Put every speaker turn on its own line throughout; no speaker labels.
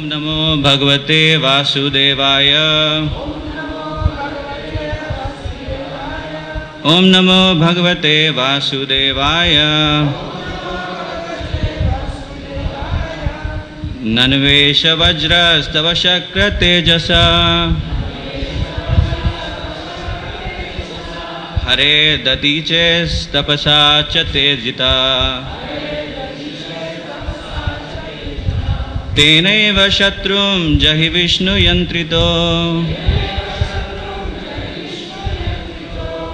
नमो भगवते वासुदेवाय। ओम नमो भगवते वासुदेवाय। नन्वेष वज्रस्तव शक्र तेजसा हरे ददीचेस्तपसा च तेजिता। तेनैव शत्रुं जहि विष्णुयन्त्रितो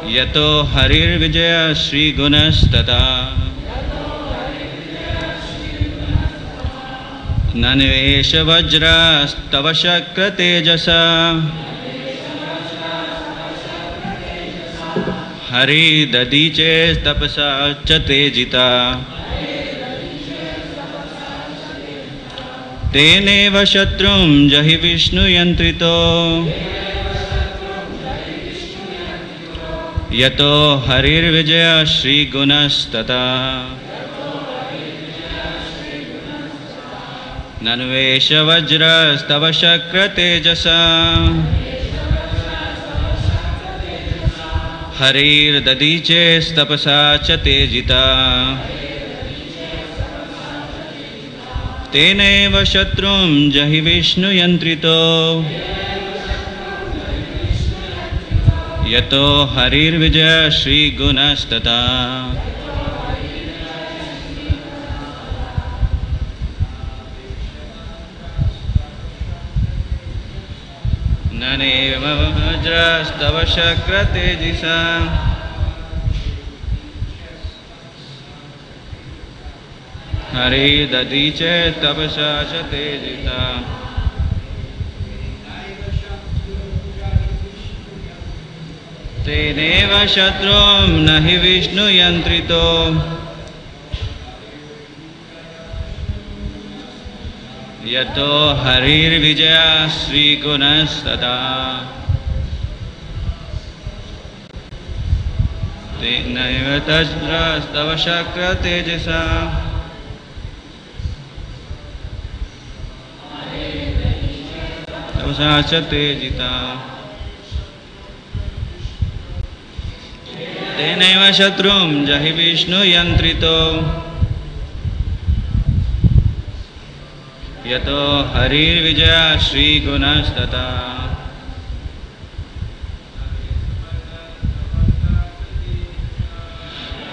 यतो हरिर्विजय श्रीगुणस्तथा। नन्वेष वज्रस्तव शक्र तेजसा हरि ददीचेस्तपसा च तेजिता। तेनैव शत्रुं जहि विष्णुयन्त्रितो यतो हरिर्विजय श्रीगुणस्तथा। नन्वेष वज्रस्तव शक्र तेजसा हरिर्ददीचेस्तपसा च तेजिता। तेनैव शत्रुं जहि विष्णुयन्त्रितो यतो हरिर्विजय श्रीगुणस्तथा। ननेव वज्रस्तव शक्र तेजसा हरि ददीचेस्तपसा च तेजिता। तेनैव शत्रुं न हि विष्णुयन्त्रितो यतो हरिर्विजय श्रीगुणस्तथा। तेनैव वज्रस्तव शक्र तेजसा तपसा च तेजिता। तेनैव शत्रुं जहि विष्णुयन्त्रितो यतो हरिर्विजय श्रीगुणस्तथा।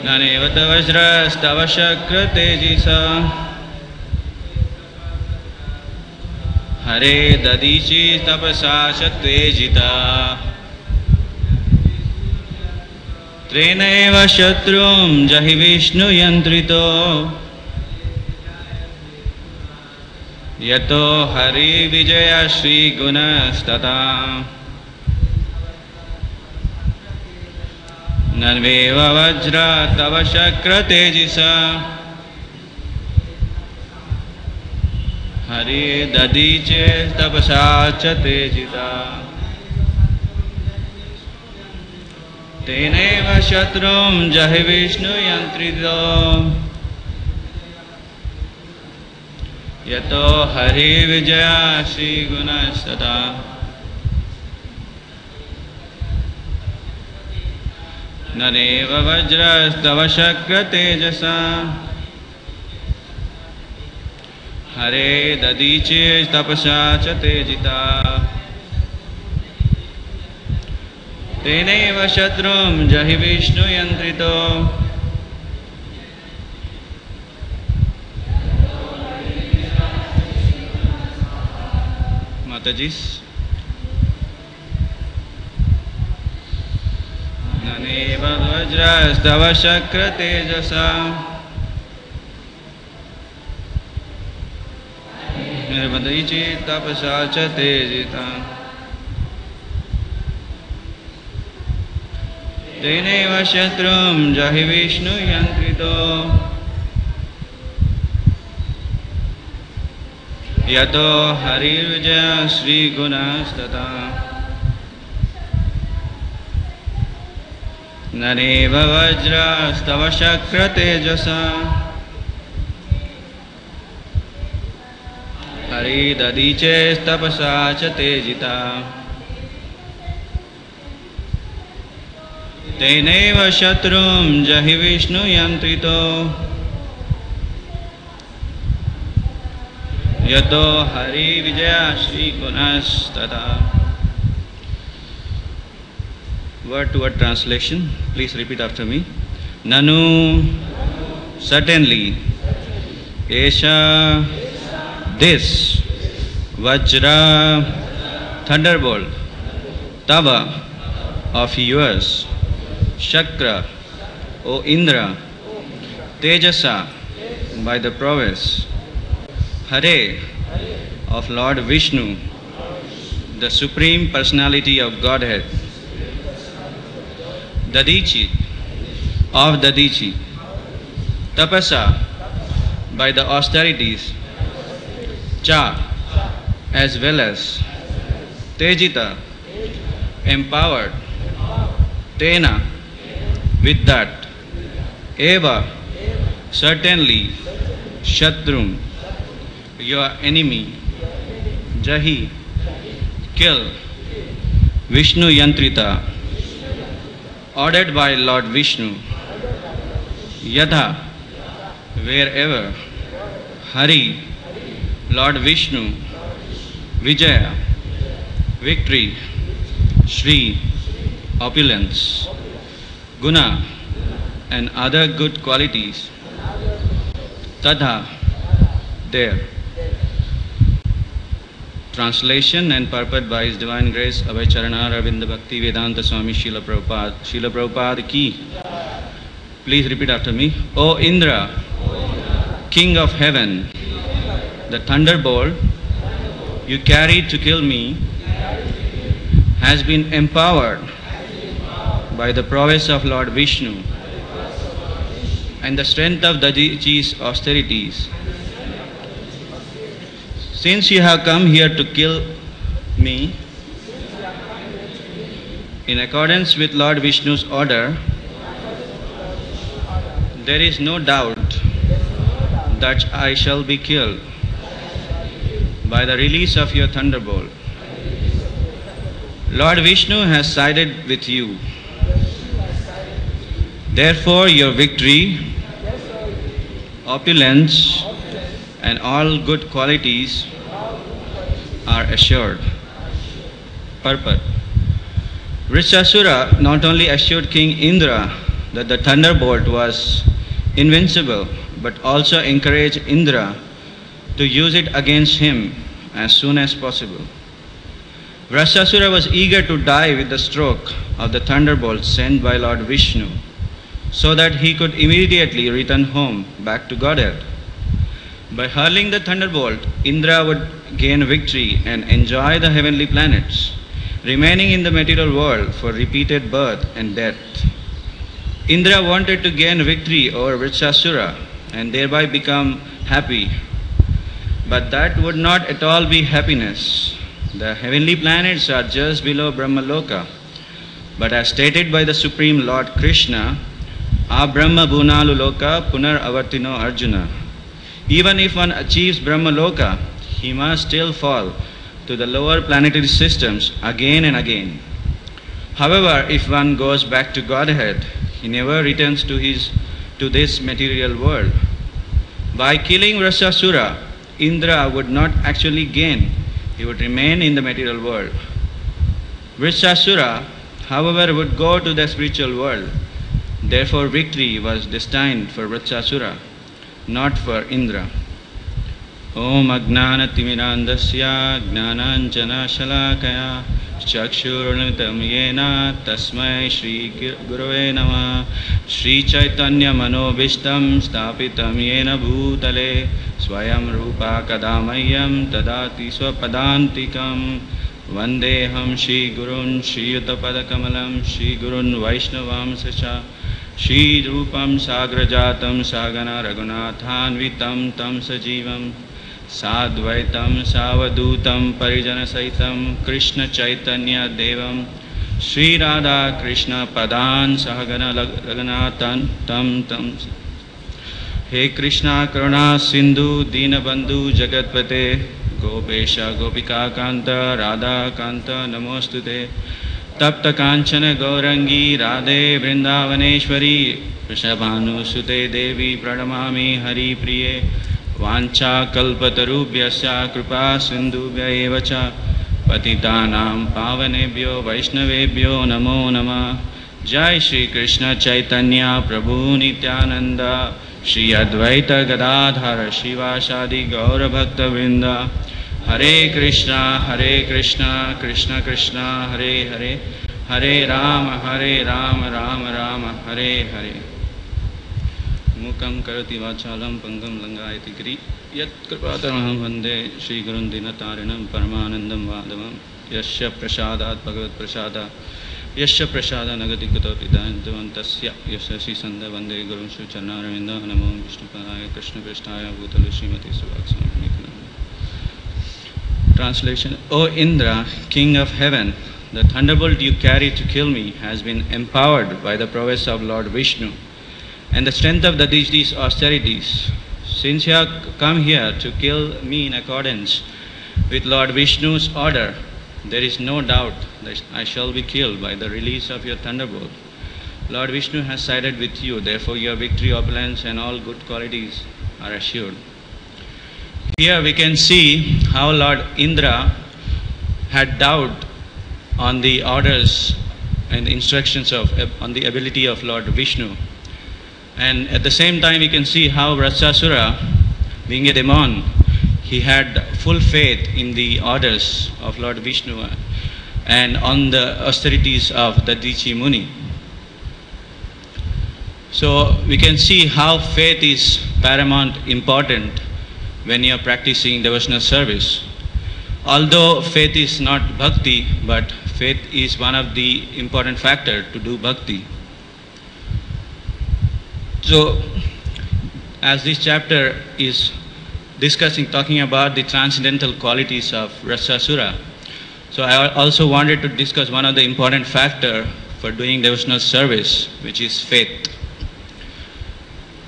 ननेव वज्रस्तव शक्र तेजसा हरे ददीचेस्तपसा च तेजिता। तेनैव शत्रुं जहि विष्णुयन्त्रितो यतो हरिर्विजय श्रीगुणस्तथा। नन्वेव वज्रस्तव शक्र तेजसा हरि ददीचेस्तपसा च तेजिता। तेनैव शत्रुं जहि विष्णुयन्त्रितो यतो हरिर्विजय श्रीगुणस्तथा। ननेव वज्रस्तव शक्र तेजसा हरे ददीचेस्तपसा च तेजिता। तेनैव शत्रुं जहि विष्णुयन्त्रितो माताजी। ननेव वज्रस्तव शक्र तेजसा ददीचेस्तपसा च तेजिता। तेनैव शत्रुं जहि विष्णुयन्त्रितो यतो हरिर्विजय श्रीगुणस्तथा। ननेव वज्रस्तव शक्र तेजसा Hari dadiche tapasa cha tejita. Teneva shatrum jahi Vishnu yantrito. Yato Hari Vijaya Shri Gunas Tata. Word to word translation. Please repeat after me. Nanu, certainly. Esha, this. Vajra, thunderbolt. Tava, of yours. Shakra, O Indra. Tejasa, by the prowess. Hare, of Lord Vishnu, the Supreme Personality of Godhead. Dadichi, of Dadichi. Tapasa, by the austerities. Cha, as well as. Tejita, empowered. Tena, with that. Eva, certainly. Shatrum, your enemy. Jahi, kill. Vishnu Yantrita, ordered by Lord Vishnu. Yatha, wherever. Hari, Lord Vishnu. Vijaya, victory. Shri, opulence. Guna, and other good qualities. Tadha, there. Translation and purport by His Divine Grace Abhay Charana Ravinda Bhakti Vedanta Swami Srila Prabhupada. Srila Prabhupada ki. Please repeat after me. O Indra, King of Heaven, the thunderbolt you carried to kill me has been empowered by the prowess of Lord Vishnu and the strength of Dadichi's austerities. Since you have come here to kill me, in accordance with Lord Vishnu's order, there is no doubt that I shall be killed by the release of your thunderbolt. Lord Vishnu has sided with you. Therefore, your victory, opulence, and all good qualities are assured. Purport. Vrishasura not only assured King Indra that the thunderbolt was invincible, but also encouraged Indra to use it against him as soon as possible. Vrishasura was eager to die with the stroke of the thunderbolt sent by Lord Vishnu, so that he could immediately return home back to Godhead. By hurling the thunderbolt, Indra would gain victory and enjoy the heavenly planets, remaining in the material world for repeated birth and death. Indra wanted to gain victory over Vrishasura and thereby become happy. But that would not at all be happiness. The heavenly planets are just below Brahmaloka. But as stated by the Supreme Lord Krishna, Abrahma Bhunalu Loka Punar Avartino Arjuna. Even if one achieves Brahmaloka, he must still fall to the lower planetary systems again and again. However, if one goes back to Godhead, he never returns to this material world. By killing Vrishasura, Indra would not actually gain, he would remain in the material world. Vrishasura, however, would go to the spiritual world. Therefore, victory was destined for Vrishasura, not for Indra. Om Agnana Timirandasya Gnananjana Shalakaya Chakshurunitam Yena Tasmai Shri Gurave Nama Shri Chaitanya Manobishtam Stapitam Yena Bhutale Swayam Rupa Kadamayam Tadati Swapadantikam Vandeham Shri Gurun Shri Yuttapadakamalam Shri Gurun Vaishnavam Sacha Shri Rupam Sagrajatam Sagana Raghunathanvitam Tam Sajivam Sadvaitam Savadutam Parijana Saitam Krishna Chaitanya Devam Shri Radha Krishna Padan Sahagana Raghunathan Tam He Krishna Karuna Sindhu Dinabandhu Jagatpate Gopesha Gopika Kanta Radha Kanta Namostute Tapta Kanchana Gaurangi Radhe Vrindavaneshwari Vrishabhanu Sute Devi Pranamami Hari Priye Vancha Kalpatarubhyasya Kripa Sindhubhya Evacha Patitanam Pavanebhyo Vaishnavebhyo Namo Namah Jai Shri Krishna Chaitanya Prabhu Nityananda Shri Advaita Gadadhara Shivasadi Gaura Bhakta Vrinda Hare Krishna Krishna Krishna Hare Hare Hare Rama Rama Rama Hare Hare Mukam Karati Vachalam Pangam Langayati Giri Yat Kripatamaham Vande Shri Gurun Dinatarinam Paramanandam Vadavam Yasya Prasadat Bhagavad Prasada Yasya Prasada Nagati Katoti Dantavantasya Yasya Sri Sanda Vande Gurun Sucharnaravinda Namo Vishnupadaya Krishna Krishnaya Bhutali Srimati Suvaksam. Translation. O Indra, King of Heaven, the thunderbolt you carry to kill me has been empowered by the prowess of Lord Vishnu and the strength of the deity's austerities. Since you have come here to kill me in accordance with Lord Vishnu's order, there is no doubt that I shall be killed by the release of your thunderbolt. Lord Vishnu has sided with you, therefore your victory, opulence and all good qualities are assured. Here we can see how Lord Indra had doubt on the orders and the instructions on the ability of Lord Vishnu. And at the same time we can see how Vrasasura, being a demon, he had full faith in the orders of Lord Vishnu and on the austerities of the Dichi Muni. So we can see how faith is paramount important when you are practicing devotional service. Although faith is not bhakti, but faith is one of the important factors to do bhakti. So, as this chapter is talking about the transcendental qualities of Rasasura, so I also wanted to discuss one of the important factors for doing devotional service, which is faith.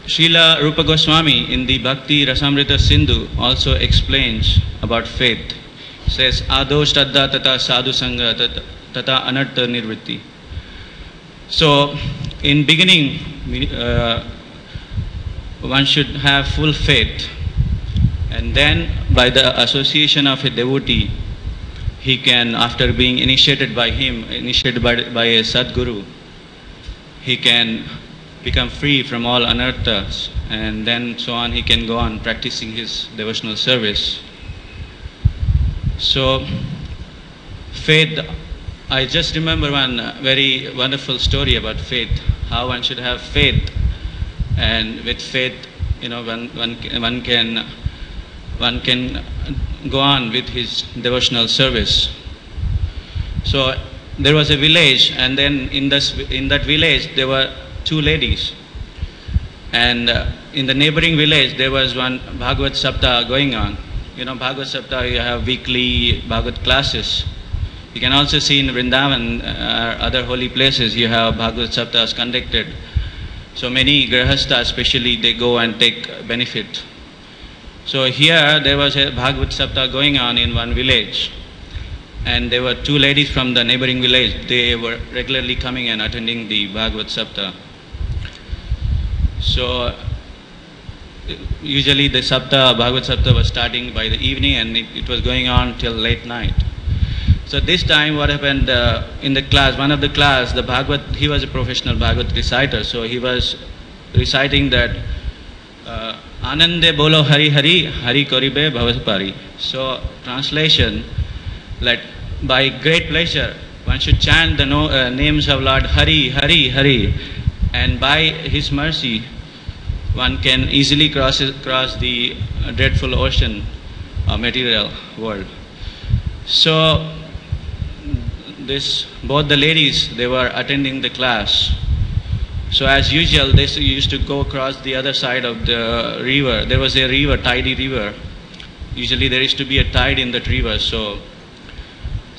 Srila Rupa Goswami in the Bhakti Rasamrita Sindhu also explains about faith. He says, Ado Shraddha Tata Sadhu Sangha Tata Anartha Nirvritti. So, in beginning, one should have full faith, and then by the association of a devotee, he can, after being initiated by him, by a Sadguru, he can become free from all anarthas, and then so on he can go on practicing his devotional service. So, faith, I just remember one very wonderful story about faith, how one should have faith, and with faith, one can go on with his devotional service. So there was a village, and then in that village there were two ladies, and in the neighboring village there was one Bhagavad Saptah going on. Bhagavad Saptah, you have weekly Bhagavad classes. You can also see in Vrindavan, other holy places, you have Bhagavad Saptahs conducted. So many Grahasthas especially, they go and take benefit. So here there was a Bhagavad Saptah going on in one village, and there were two ladies from the neighboring village. They were regularly coming and attending the Bhagavad Saptah. So usually the Bhagavad Saptah was starting by the evening, and it was going on till late night. So this time what happened, in the class, one of the class, the Bhagavad, he was a professional Bhagavad reciter, so he was reciting that Anande bolo Hari Hari, Hari Koribe Bhavapari. So translation, that by great pleasure one should chant the names of Lord Hari, Hari, Hari, and by his mercy one can easily cross the dreadful ocean of material world. So both the ladies, they were attending the class. So as usual, they used to go across the other side of the river. There was a river, tidy river. Usually there used to be a tide in that river. So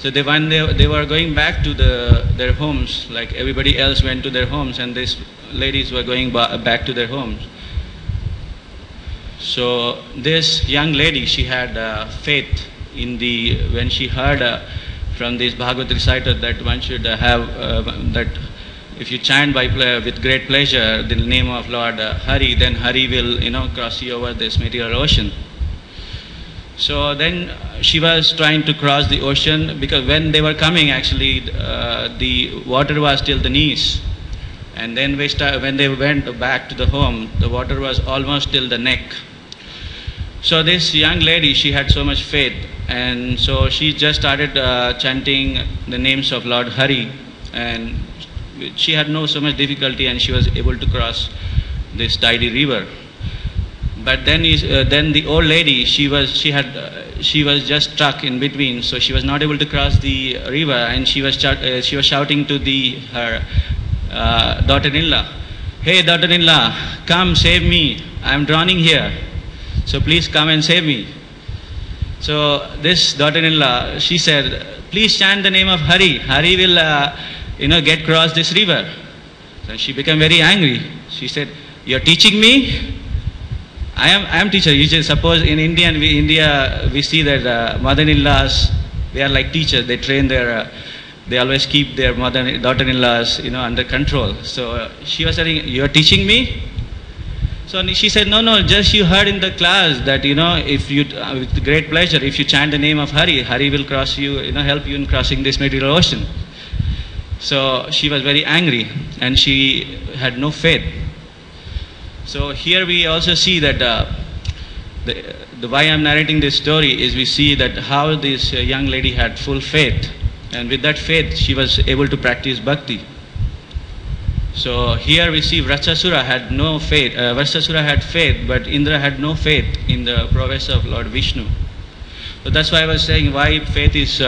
when they were going back to their homes, like everybody else went to their homes, and these ladies were going back to their homes. So this young lady, she had faith in when she heard from this Bhagavad reciter that one should have that if you chant with great pleasure the name of Lord Hari, then Hari will cross you over this material ocean. So then she was trying to cross the ocean, because when they were coming, actually the water was till the knees, and then when they went back to the home, the water was almost till the neck. So this young lady, she had so much faith, and so she just started chanting the names of Lord Hari, and she had so much difficulty, and she was able to cross this tidy river. But then the old lady, she was just stuck in between, so she was not able to cross the river, and she was shouting to her daughter-in-law, "Hey, daughter-in-law, come save me! I am drowning here. So please come and save me." So this daughter-in-law, she said, "Please chant the name of Hari. Hari will, get across this river." So she became very angry. She said, "You're teaching me? I am teacher." You just suppose in India we see that mother-in-laws, they are like teachers. They train they always keep their daughter-in-laws, under control. So she was saying, "You're teaching me?" So she said, no, just you heard in the class that, if you, with great pleasure, if you chant the name of Hari, Hari will cross you, help you in crossing this material ocean. So she was very angry, and she had no faith. So here we also see that the why I'm narrating this story is we see that how this young lady had full faith, and with that faith she was able to practice bhakti. So here we see Vrachasura had no faith. Vrachasura had faith, but Indra had no faith in the prowess of Lord Vishnu. So that's why I was saying why faith is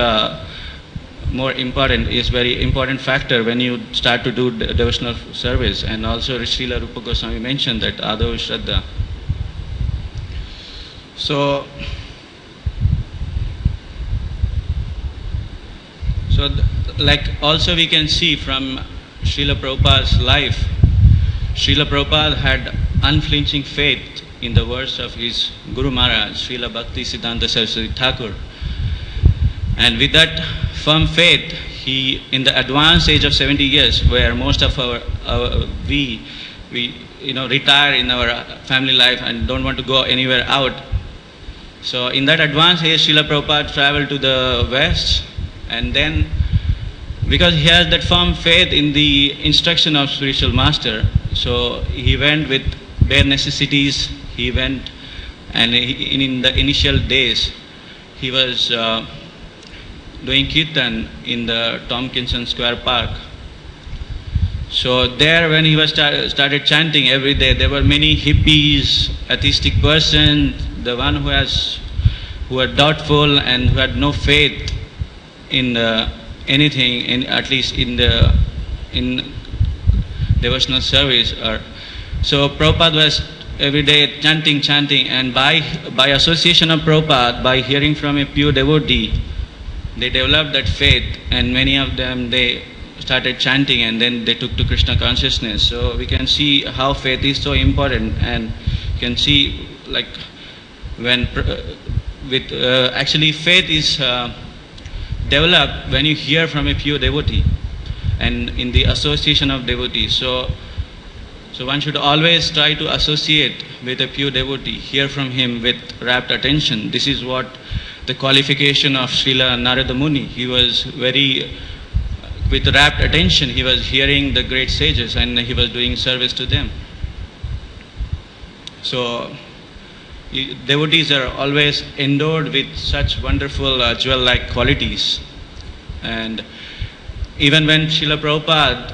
more important, is very important factor when you start to do devotional service. And also Srila Rupa Goswami mentioned that Adav Shraddha. So like also we can see from Srila Prabhupada's life, Srila Prabhupada had unflinching faith in the words of his Guru Maharaj, Srila Bhakti Siddhanta Saraswati Thakur. And with that firm faith, he, in the advanced age of 70 years, where most of we retire in our family life and don't want to go anywhere out. So in that advanced age, Srila Prabhupada traveled to the West, and then because he has that firm faith in the instruction of spiritual master, so he went with bare necessities. He went, and in the initial days, he was doing kirtan in the Tompkinson Square Park. So there, when he was started chanting every day, there were many hippies, atheistic persons, the one who were doubtful and who had no faith in anything, at least in devotional service. So Prabhupada was every day chanting, and by association of Prabhupada, by hearing from a pure devotee, they developed that faith, and many of them, they started chanting, and then they took to Krishna consciousness. So we can see how faith is so important, and you can see like when actually faith is developed when you hear from a pure devotee and in the association of devotees. So one should always try to associate with a pure devotee, hear from him with rapt attention. This is what the qualification of Srila Narada Muni. He was very, with rapt attention, he was hearing the great sages, and he was doing service to them. So devotees are always endowed with such wonderful jewel-like qualities. And even when Srila Prabhupada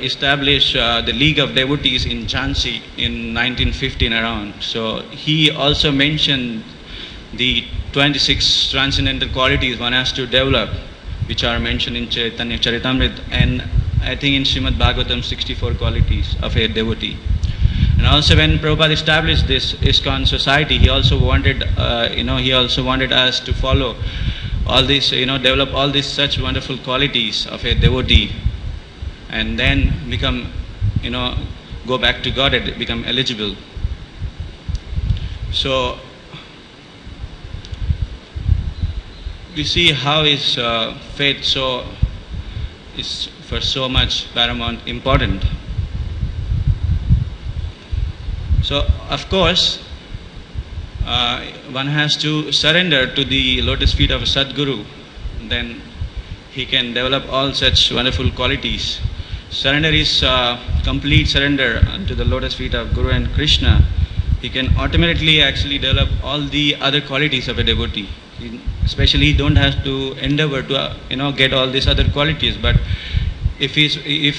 established the League of Devotees in Jhansi in 1915 around, so he also mentioned the 26 transcendental qualities one has to develop, which are mentioned in Chaitanya Charitamrita, and I think in Srimad Bhagavatam, 64 qualities of a devotee. And also when Prabhupada established this ISKCON society, he also wanted, us to follow all this, develop all these such wonderful qualities of a devotee, and then become, go back to Godhead, become eligible. So we see how is faith is for so much paramount important. So of course one has to surrender to the lotus feet of a Sadguru, then he can develop all such wonderful qualities. Surrender is complete surrender to the lotus feet of Guru and Krishna. He can automatically actually develop all the other qualities of a devotee. Especially he don't have to endeavor to get all these other qualities, but if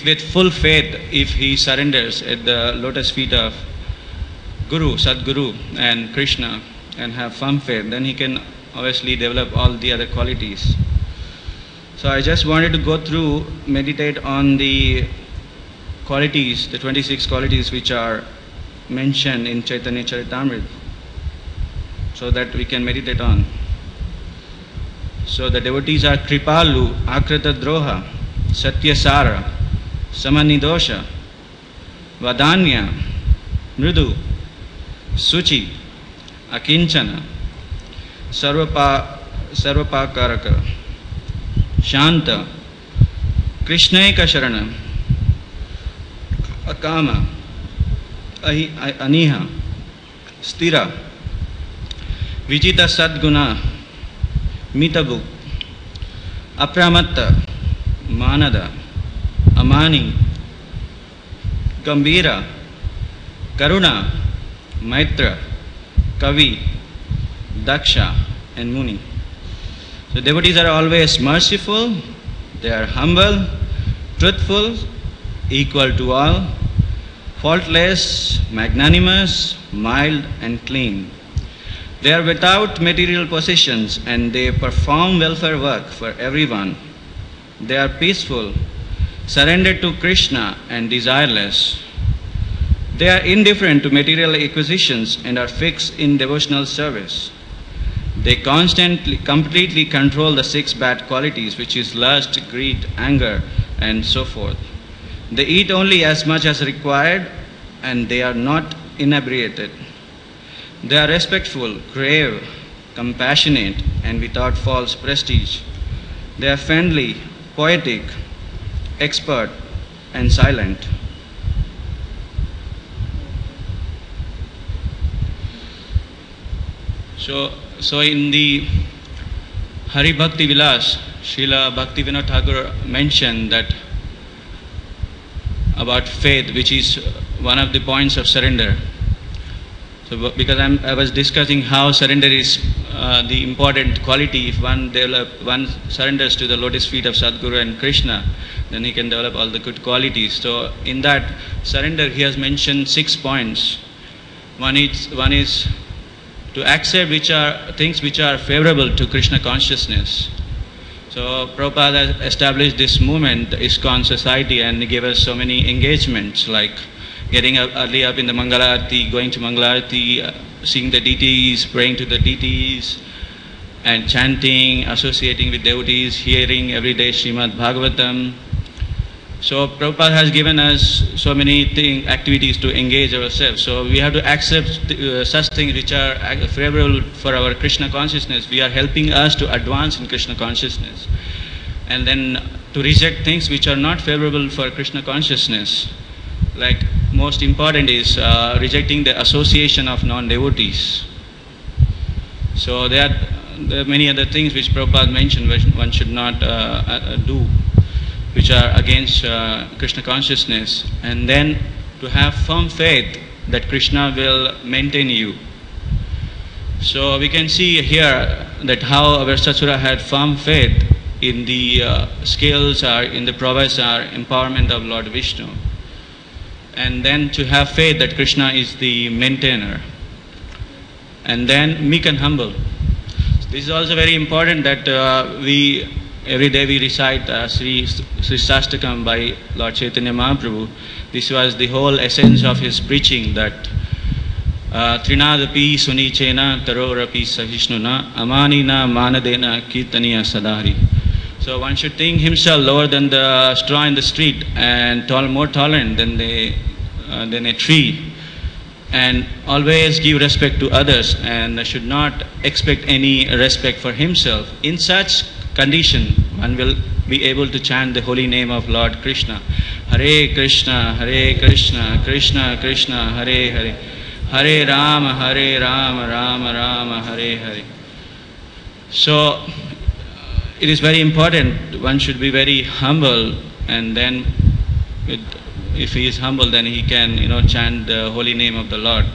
with full faith, if he surrenders at the lotus feet of Guru, Sadguru and Krishna and have firm faith, then he can obviously develop all the other qualities. So I just wanted to go through, meditate on the qualities, the 26 qualities which are mentioned in Chaitanya Charitamrita, so that we can meditate on. So the devotees are Kripalu, Akrita Droha, Satyasara, Samanidosha, Vadanya, Mridu, Suchi, Akinchana, Sarvapakaraka, Shanta, Krishnaika Sharana, Akama, Aniha, Stira, Vijita Sadguna, Mitabu, Apramatta, Manada, Amani, Gambira, Karuna, Maitra, Kavi, Daksha and Muni. So devotees are always merciful, they are humble, truthful, equal to all, faultless, magnanimous, mild and clean. They are without material possessions and they perform welfare work for everyone. They are peaceful, surrendered to Krishna and desireless. They are indifferent to material acquisitions and are fixed in devotional service. They completely control the 6 bad qualities, which is lust, greed, anger, and so forth. They eat only as much as required and they are not inebriated. They are respectful, grave, compassionate, and without false prestige. They are friendly, poetic, expert, and silent. So in the Hari Bhakti Vilas, Srila Bhaktivinoda Thakur mentioned that about faith, which is one of the points of surrender. So because I was discussing how surrender is the important quality. If one surrenders to the lotus feet of Sadguru and Krishna, then he can develop all the good qualities. So in that surrender, he has mentioned 6 points. One is to accept things which are favorable to Krishna consciousness. So Prabhupada has established this movement, the ISKCON society, and he gave us so many engagements, like getting up early up in the Mangalarati, going to Mangalarati, seeing the deities, praying to the deities, and chanting, associating with devotees, hearing every day Srimad Bhagavatam. So Prabhupada has given us so many activities to engage ourselves. So we have to accept such things which are favorable for our Krishna consciousness. We are helping us to advance in Krishna consciousness. And then to reject things which are not favorable for Krishna consciousness. Like most important is rejecting the association of non-devotees. So there are many other things which Prabhupada mentioned which one should not do, which are against Krishna consciousness. And then to have firm faith that Krishna will maintain you. So we can see here that how our Satsura had firm faith in the skills or in the prowess or empowerment of Lord Vishnu. And then to have faith that Krishna is the maintainer. And then meek and humble. This is also very important that every day we recite Sri Sastakam by Lord Chaitanya Mahaprabhu. This was the whole essence of his preaching, that Trinadapi Sunichena Tarorapi Sahishnuna Amanina Manadena Kirtaniya Sadari. So one should think himself lower than the straw in the street and more tolerant than a tree. and always give respect to others and should not expect any respect for himself. In such condition, one will be able to chant the holy name of Lord Krishna. Hare Krishna, Krishna Krishna, Hare Hare, Hare Rama, Rama Rama, Hare Hare. So, it is very important, one should be very humble, and then if he is humble, then he can, chant the holy name of the Lord.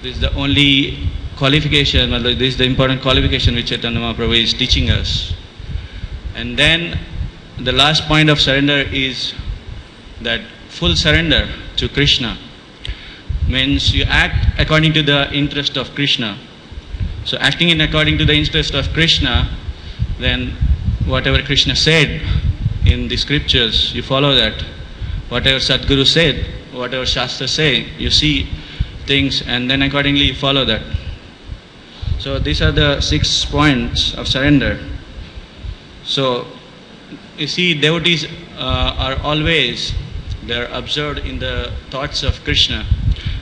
This is the only qualification, this is the important qualification which Chaitanya Mahaprabhu is teaching us. And then the last point of surrender is that full surrender to Krishna. Means you act according to the interest of Krishna. So acting in according to the interest of Krishna, then whatever Krishna said in the scriptures, you follow that. Whatever Sadguru said, whatever Shastra say, you see things and then accordingly you follow that. So these are the 6 points of surrender. So you see, devotees are always, they are absorbed in the thoughts of Krishna,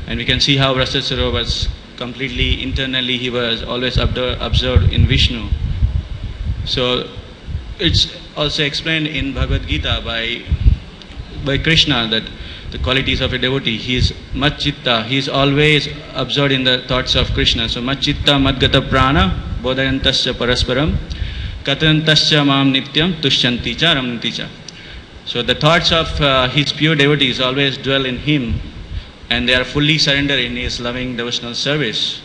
and we can see how Rasasura was completely internally, he was always absorbed in Vishnu. So it's also explained in Bhagavad Gita by Krishna that the qualities of a devotee, he is Matchitta, he is always absorbed in the thoughts of Krishna. So Matchitta Madgata Prana Bodayantasya Parasparam Katantasya Mam Nityam Tushyanti Cha Ramnati Cha. So the thoughts of his pure devotees always dwell in him, and they are fully surrendered in his loving devotional service,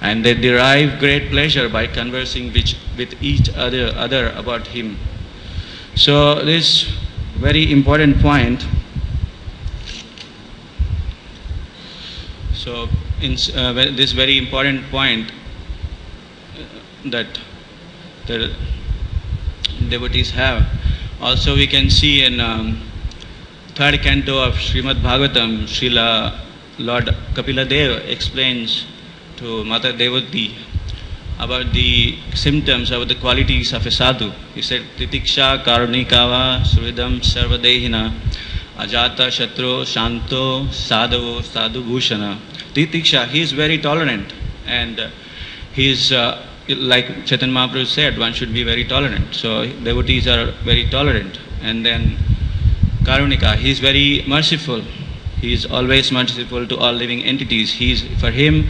and they derive great pleasure by conversing with each other about him. So this very important point. So in this very important point that the devotees have, also we can see in 3rd canto of Srimad Bhagavatam, Srila Lord Kapila Dev explains to Mata Devati about the symptoms, about the qualities of a sadhu. He said, Titiksha Karunikava Suridam Sarvadehina Ajata Shatro Shanto Sadhavo Sadhu Bhushana. Titiksha, he is very tolerant, and he is like Chaitanya Mahaprabhu said, one should be very tolerant. So devotees are very tolerant. And then Karunika, he is very merciful. He is always merciful to all living entities. He is, for him,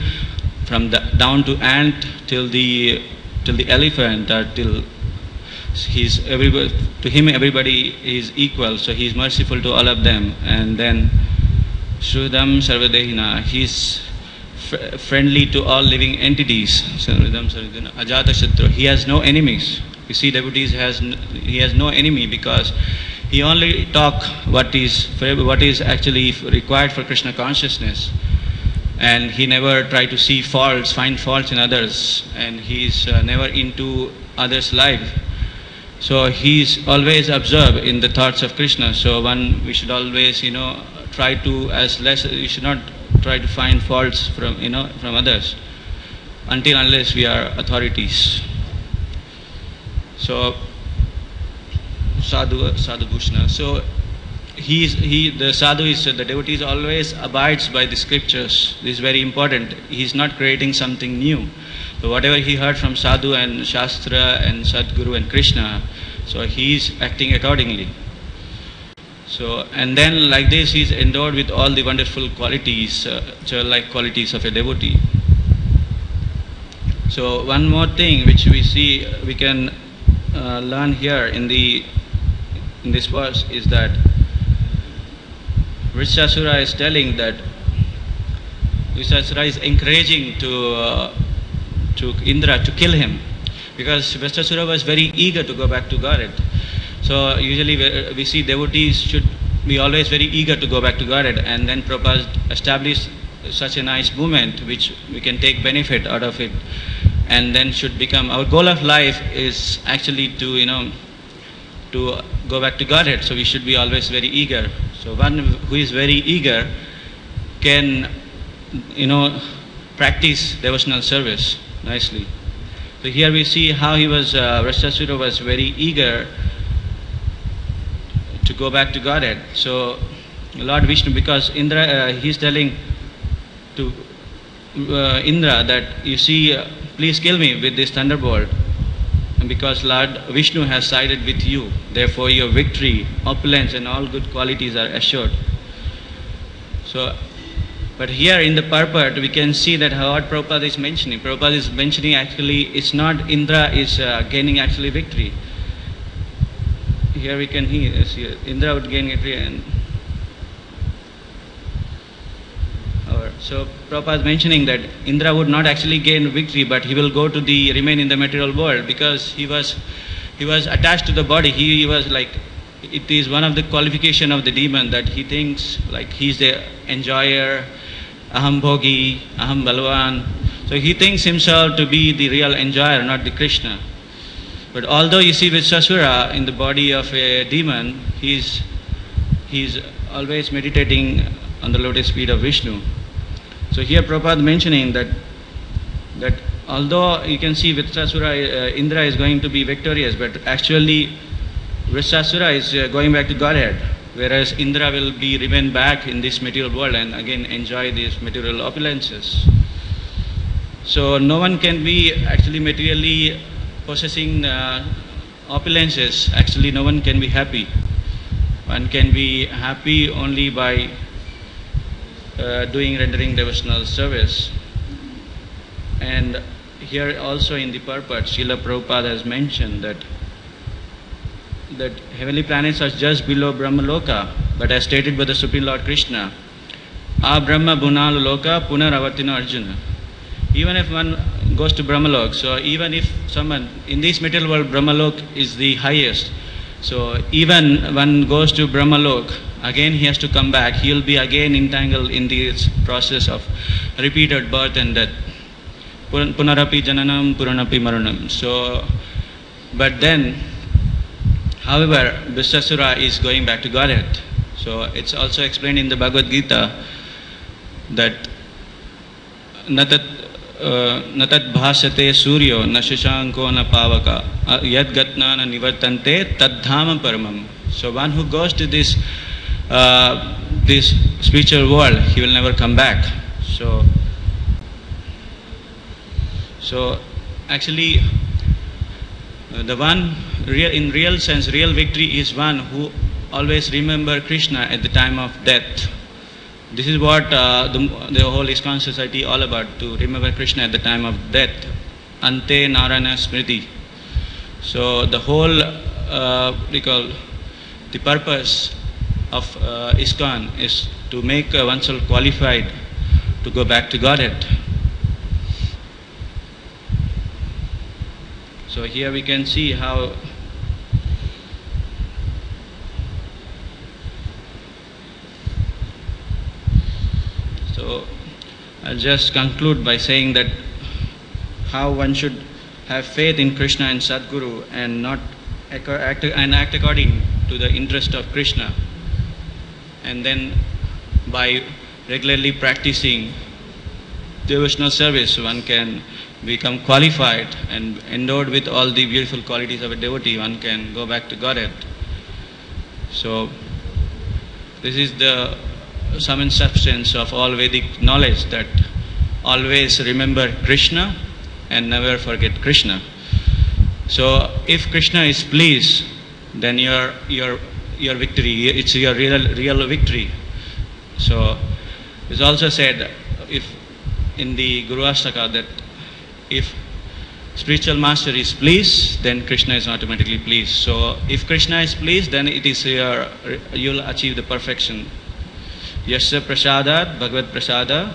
from the down to ant till the elephant, or till to him everybody is equal. So he is merciful to all of them. And then Shrudam Sarvadehina, he is friendly to all living entities. Ajata Shatru, he has no enemies. You see, devotees he has no enemy, because he only talk what is actually required for Krishna consciousness, and he never try to find faults in others, and he is never into others' life. So he is always absorbed in the thoughts of Krishna. So we should always try to, we should not try to find faults from others unless we are authorities. So sadhu bhushana. So the sadhu is, the devotee always abides by the scriptures. This is very important. He is not creating something new. So whatever he heard from sadhu and shastra and Sadguru and Krishna, so he is acting accordingly. So, and then like this, he is endowed with all the wonderful qualities, childlike qualities of a devotee. So one more thing which we can learn here in this verse is that Vrishasura is telling that Vrishasura is encouraging to Indra to kill him, because Vrishasura was very eager to go back to Godhead. So usually we see devotees should be always very eager to go back to Godhead, and then Prabhupada established such a nice movement which we can take benefit out of it, and then should become, our goal of life is actually to go back to Godhead. So we should be always very eager. So one who is very eager can practice devotional service nicely. So here we see how Vrishasura was very eager to go back to Godhead. So Lord Vishnu, because Indra, he's telling to Indra that, you see, please kill me with this thunderbolt, and because Lord Vishnu has sided with you, therefore your victory, opulence and all good qualities are assured. So, but here in the purport we can see that what Prabhupada is mentioning. Prabhupada is mentioning actually it's not Indra is gaining actually victory. Here we can see Indra would gain victory, and so Prabhupada is mentioning that Indra would not actually gain victory, but he will go to remain in the material world, because he was attached to the body. He was like, it is one of the qualification of the demon that he thinks like he's the enjoyer, aham bhogi, aham balwan. So he thinks himself to be the real enjoyer, not the Krishna. But although you see with Sasura in the body of a demon, he's always meditating on the lotus feet of Vishnu. So here Prabhupada mentioning that although you can see Vritrasura, Indra is going to be victorious, but actually Vritrasura is going back to Godhead, whereas Indra will remain back in this material world and again enjoy these material opulences. So no one can be actually materially possessing opulences. Actually no one can be happy. One can be happy only by rendering devotional service. And here also in the purport, Srila Prabhupada has mentioned that heavenly planets are just below Brahmaloka, but as stated by the Supreme Lord Krishna, A Brahma Bhunalu Loka Punaravartina Arjuna. Even if one goes to Brahmalok, so even if someone in this material world, Brahmalok is the highest. So even one goes to Brahmalok, again he has to come back. He will be again entangled in this process of repeated birth and death. Punarapi jananam, puranapi maranam. So, but then, however, Visasura is going back to Godhead. So it's also explained in the Bhagavad Gita that natat bhasate suryo na shashanko na pavaka yad gatna na nivartante tadhama paramam. So one who goes to this spiritual world, he will never come back. So actually the one in real sense, real victory is one who always remember Krishna at the time of death. This is what the whole ISKCON society all about, to remember Krishna at the time of death. Ante Narayana Smriti. So the whole, the purpose of ISKCON is to make oneself qualified to go back to Godhead. So here we can see how I'll just conclude by saying that how one should have faith in Krishna and Sadguru and not act according to the interest of Krishna. And then by regularly practicing devotional service, one can become qualified and endowed with all the beautiful qualities of a devotee. One can go back to Godhead. So this is the sum and substance of all Vedic knowledge, that always remember Krishna and never forget Krishna. So if Krishna is pleased, then your victory, it's your real victory. So it's also said in the Guru Astaka that if spiritual master is pleased, then Krishna is automatically pleased. So if Krishna is pleased, then it is you'll achieve the perfection. Yasya prasadat bhagavad prasada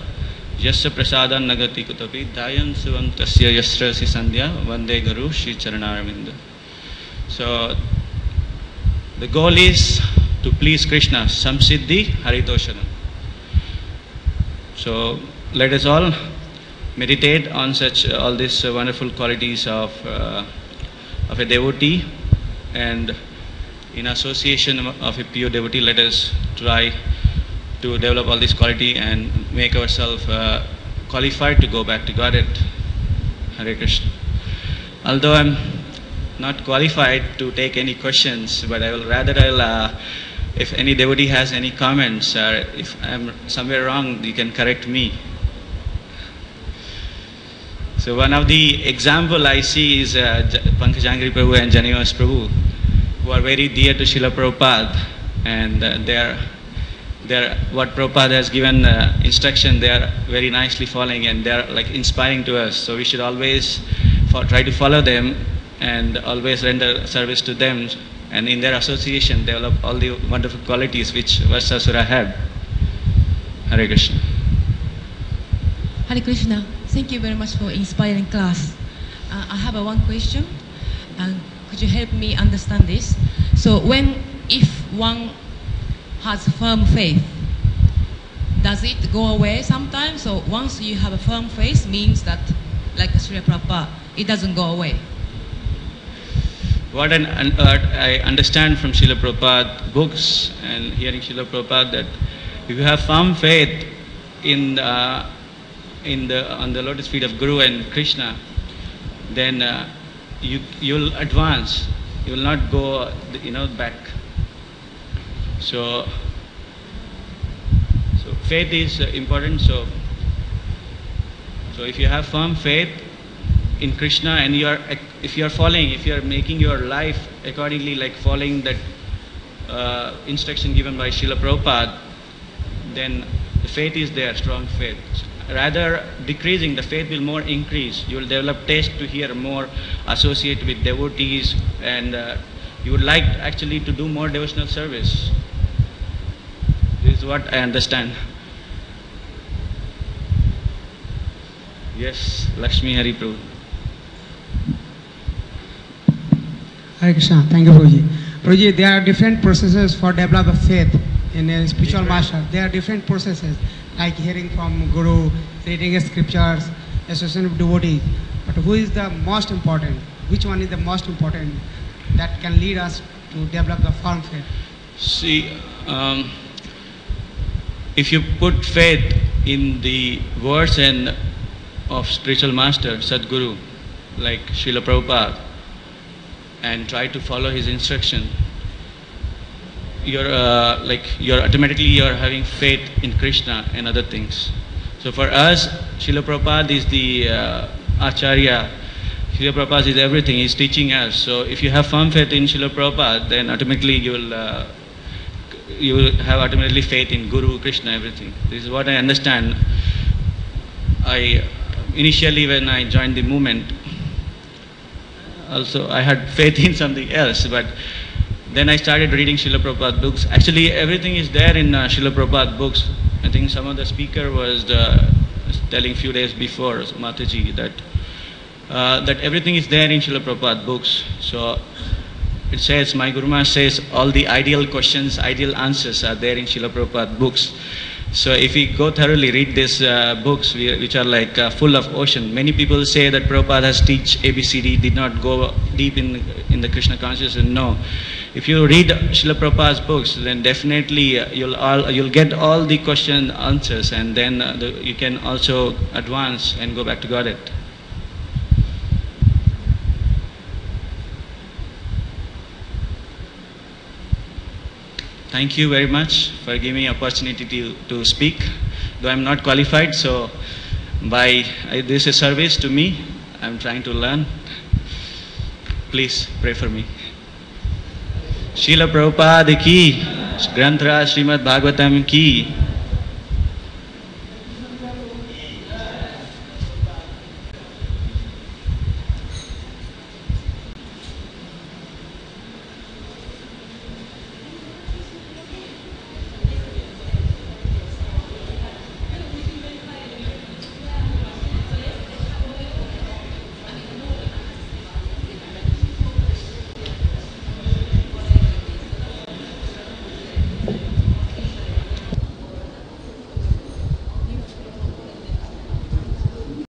yasya prasadan nagati kutapi dayan suvantasya yasra si sandhya vande guru shri charanaravinda. So the goal is to please Krishna, samsiddhi haritoshanam. So let us all meditate on all these wonderful qualities of a devotee, and in association of a pure devotee, let us try to develop all this quality and make ourselves qualified to go back to Godhead. Hare Krishna. Although I'm not qualified to take any questions, but if any devotee has any comments, or if I'm somewhere wrong, you can correct me. So one of the example I see is Pankajangri Prabhu and Janivas Prabhu, who are very dear to Srila Prabhupada, and they're what Prabhupada has given instruction, they are very nicely following, and they are like inspiring to us. So we should always try to follow them and always render service to them, and in their association develop all the wonderful qualities which Varsasura had. Hare Krishna.
Hare Krishna. Thank you very much for inspiring class. I have one question. Could you help me understand this? So if one has firm faith, does it go away sometimes? So once you have a firm faith, means that, like Srila Prabhupada, it doesn't go away.
What I understand from Srila Prabhupada books and hearing Srila Prabhupada, that if you have firm faith on the lotus feet of Guru and Krishna, then you'll advance. You will not go, back. So faith is important. So if you have firm faith in Krishna, and if you are making your life accordingly, like following that instruction given by Srila Prabhupada, then the faith is there, strong faith. Rather decreasing, the faith will more increase. You will develop taste to hear more, associate with devotees, and you would like actually to do more devotional service. This is what I understand. Yes, Lakshmi Hari Prabhu.
Hare Krishna. Thank you, Prabhuji. Prabhuji, there are different processes for develop a faith in a spiritual master. There are different processes, like hearing from Guru, reading scriptures, association with devotees. But who is the most important? Which one is the most important that can lead us to develop the firm faith?
See, if you put faith in the words and of spiritual master, Sadguru, like Srila Prabhupada, and try to follow his instruction, you're automatically having faith in Krishna and other things. So for us, Srila Prabhupada is the Acharya. Srila Prabhupada is everything. He's teaching us. So if you have firm faith in Srila Prabhupada, then automatically you will have automatically faith in Guru, Krishna, everything. This is what I understand. Initially when I joined the movement, also I had faith in something else, but then I started reading Srila Prabhupada books. Actually, everything is there in Srila Prabhupada books. I think some of the speaker was telling few days before, Mataji, that everything is there in Srila Prabhupada books. So it says, my Guru Maharaj says, all the ideal questions, ideal answers are there in Srila Prabhupada books. So if we go thoroughly read these books, which are like full of ocean, many people say that Prabhupada has teach ABCD, did not go deep in the Krishna consciousness. No. If you read Srila Prabhupada's books, then definitely you'll get all the question answers, and then you can also advance and go back to Godhead. Thank you very much for giving me opportunity to speak. Though I'm not qualified, so this is a service to me. I'm trying to learn. Please pray for me. Srila Prabhupada ki, Granthra Srimad Bhagavatam ki.